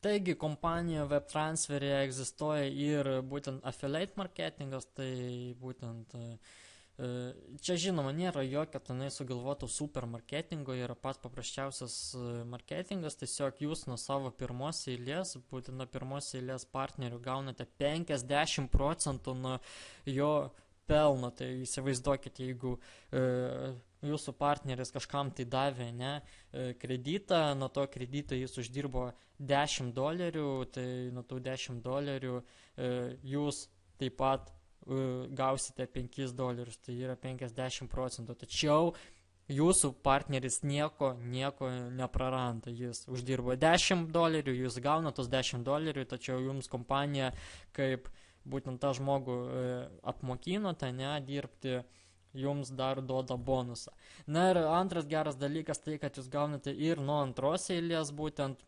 Taigi kompanija WebTransfer'e egzistuoja ir būtent affiliate marketingas, tai būtent čia žinoma nėra jokio tenai sugalvoto super marketingo, yra pats paprasčiausias marketingas, tiesiog jūs nuo savo pirmos eilės, būtent nuo pirmos eilės partnerių gaunate 50% nuo jo pelno, tai įsivaizduokite, jeigu jūsų partneris kažkam tai davė kreditą, nuo to kredito jis uždirbo $10, tai nuo tų $10 jūs taip pat gausite $5, tai yra 50%, tačiau jūsų partneris nieko nepraranda, jis uždirbo $10, jūs gauna tos $10, tačiau jums kompanija, kaip būtent tą žmogų apmokinote dirbti, jums dar duoda bonusą. Na ir antras geras dalykas tai, kad jūs gaunate ir nuo antros eilės būtent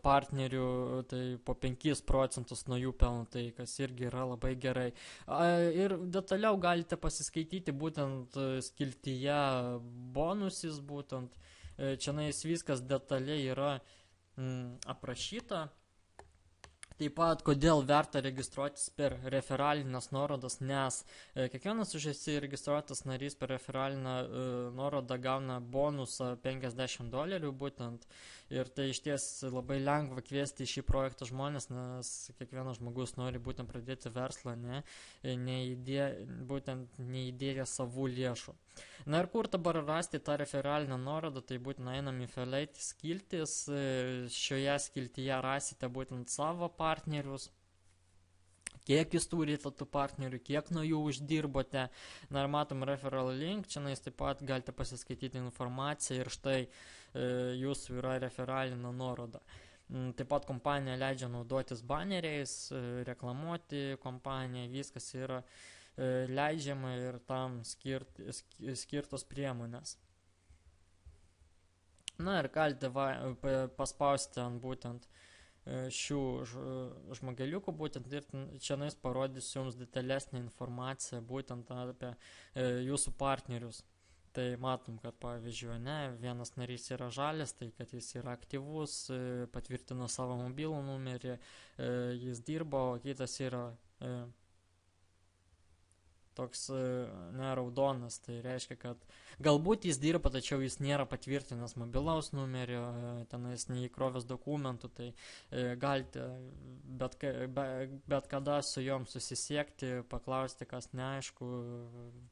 partnerių, tai po 5% nuo jų pelno, tai kas irgi yra labai gerai. Ir detaliau galite pasiskaityti būtent skiltyje bonusis, būtent čianais viskas detaliai yra aprašyta. Taip pat, kodėl verta registruotis per referalinės nuorodas, nes kiekvienas už registruotas narys per referalinę nuorodą gauna bonusą $50 būtent. Ir tai iš ties labai lengva kviesti šį projektą žmonės, nes kiekvienas žmogus nori būtent pradėti verslą, neįdėję savų lėšų. Na ir kur dabar rasti tą referalinę nuorodą, tai būtent einam į affiliate skiltis, šioje skiltyje rasite būtent savo partnerius, kiek jūs turite tų partnerių, kiek nuo jų uždirbote. Na ir matom referral link, čia taip pat galite pasiskaityti informaciją ir štai jūsų yra referalinė nuoroda. Taip pat kompanija leidžia naudotis baneriais, reklamuoti kompaniją, viskas yra leidžiama ir tam skirtos priemonės. Na ir galite paspausti ant būtent šių žmogeliukų, būtent ir čia parodysiu jums detalesnę informaciją būtent apie jūsų partnerius. Tai matom, kad pavyzdžiui, vienas narys yra žalias, tai kad jis yra aktyvus, patvirtino savo mobilų numerį, jis dirbo, o kitas yra toks raudonas, tai reiškia, kad galbūt jis dirba, tačiau jis nėra patvirtinęs mobilaus numerio, tenais neįkrovęs dokumentų, tai galite bet kada su jom susisiekti, paklausti, kas neaišku,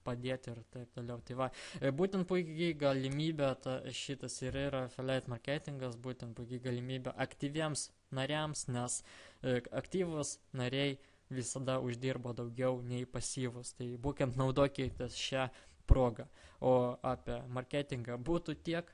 padėti ir taip toliau. Tai va, būtent puikiai galimybė, šitas ir yra affiliate marketingas, būtent puikiai galimybė aktyviems nariams, nes aktyvus nariai visada uždirbo daugiau nei pasyvus. Tai būtent naudokite šią progą. O apie marketingą būtų tiek.